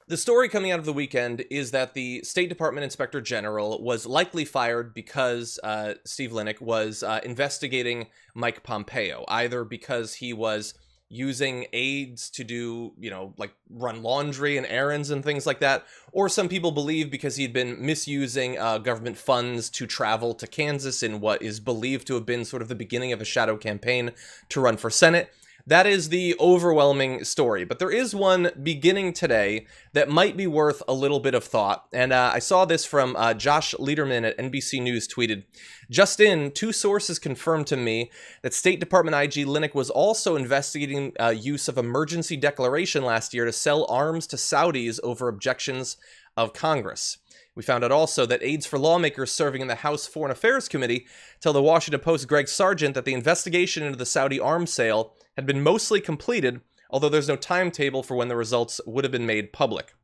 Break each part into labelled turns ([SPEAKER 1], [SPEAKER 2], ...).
[SPEAKER 1] The story coming out of the weekend is that the State Department Inspector General was likely fired because Steve Linick was investigating Mike Pompeo, either because he was using aides to do, like run laundry and errands and things like that, or some people believe because he'd been misusing government funds to travel to Kansas in what is believed to have been sort of the beginning of a shadow campaign to run for Senate. That is the overwhelming story, but there is one beginning today that might be worth a little bit of thought, and I saw this from Josh Lederman at NBC News tweeted, "Just in, two sources confirmed to me that State Department IG Linick was also investigating use of emergency declaration last year to sell arms to Saudis over objections of Congress. We found out also that aides for lawmakers serving in the House Foreign Affairs Committee tell the Washington Post's Greg Sargent that the investigation into the Saudi arms sale had been mostly completed, although there's no timetable for when the results would have been made public.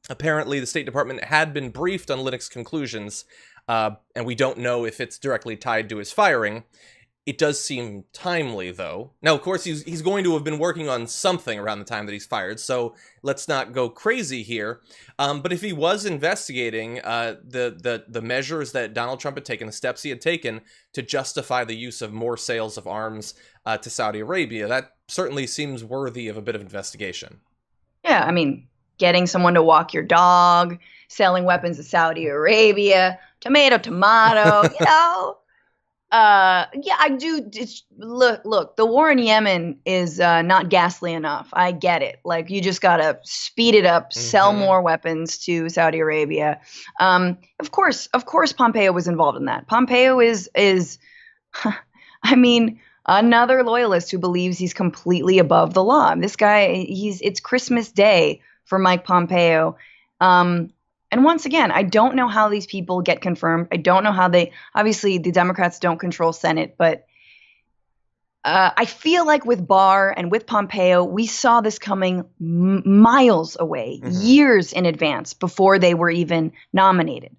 [SPEAKER 1] Apparently, the State Department had been briefed on Linick's conclusions, and we don't know if it's directly tied to his firing. It does seem timely, though. Now, of course, he's going to have been working on something around the time that he's fired, so let's not go crazy here. But if he was investigating the measures that Donald Trump had taken, the steps he had taken to justify the use of more sales of arms to Saudi Arabia, that certainly seems worthy of a bit of investigation.
[SPEAKER 2] Yeah, I mean, getting someone to walk your dog, selling weapons to Saudi Arabia, tomato, yeah, I do. Look, the war in Yemen is not ghastly enough. I get it. Like, you just gotta speed it up, sell more weapons to Saudi Arabia. Of course, Pompeo was involved in that. Pompeo is, I mean, another loyalist who believes he's completely above the law. This guy, it's Christmas Day for Mike Pompeo. And once again, I don't know how these people get confirmed. I don't know how obviously the Democrats don't control Senate, but I feel like with Barr and with Pompeo, we saw this coming miles away, years in advance before they were even nominated.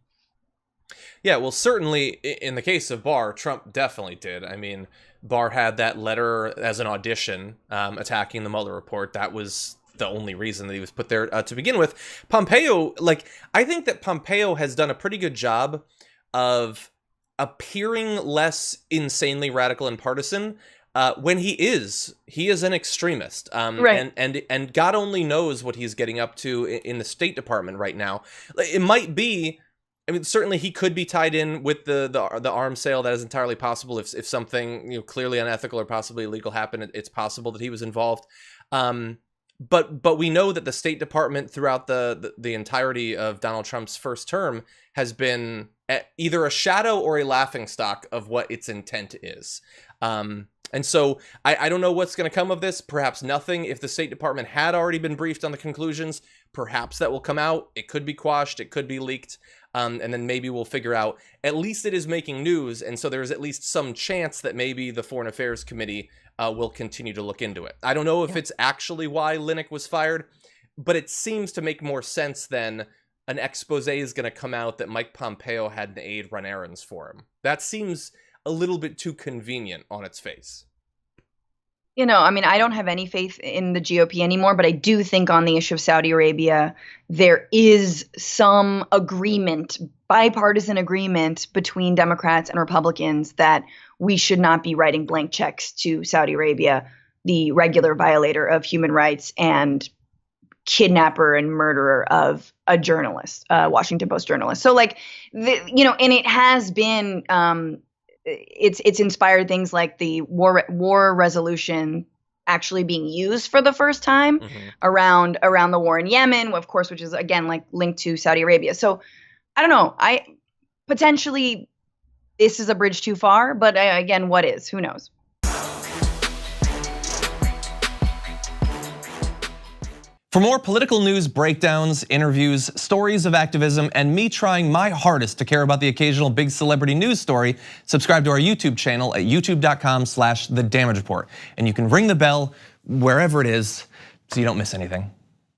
[SPEAKER 1] Yeah, well, certainly in the case of Barr, Trump definitely did. I mean, Barr had that letter as an audition attacking the Mueller report. That was the only reason that he was put there to begin with. Pompeo, I think that Pompeo has done a pretty good job of appearing less insanely radical and partisan when he is an extremist.
[SPEAKER 2] Right.
[SPEAKER 1] And God only knows what he's getting up to in the State Department right now. It might be, I mean, certainly he could be tied in with the arms sale. That is entirely possible. If something clearly unethical or possibly illegal happened, it's possible that he was involved. But we know that the State Department throughout the entirety of Donald Trump's first term has been either a shadow or a laughingstock of what its intent is. And so I don't know what's going to come of this. Perhaps nothing. If the State Department had already been briefed on the conclusions, perhaps that will come out. It could be quashed. It could be leaked. And then maybe we'll figure out. At least it is making news. And so there's at least some chance that maybe the Foreign Affairs Committee will continue to look into it. I don't know if it's actually why Linick was fired, but it seems to make more sense than an expose is going to come out that Mike Pompeo had an aide run errands for him. That seems a little bit too convenient on its face.
[SPEAKER 2] I mean, I don't have any faith in the GOP anymore, but I do think on the issue of Saudi Arabia, there is some agreement, bipartisan agreement between Democrats and Republicans that we should not be writing blank checks to Saudi Arabia, the regular violator of human rights and kidnapper and murderer of a journalist, Washington Post journalist. So and it has been, it's inspired things like the war resolution actually being used for the first time around the war in Yemen, of course, which is again linked to Saudi Arabia. So I don't know. Potentially this is a bridge too far, but again, what is? Who knows?
[SPEAKER 1] For more political news, breakdowns, interviews, stories of activism, and me trying my hardest to care about the occasional big celebrity news story, subscribe to our YouTube channel at youtube.com/The Damage Report. And you can ring the bell wherever it is so you don't miss anything.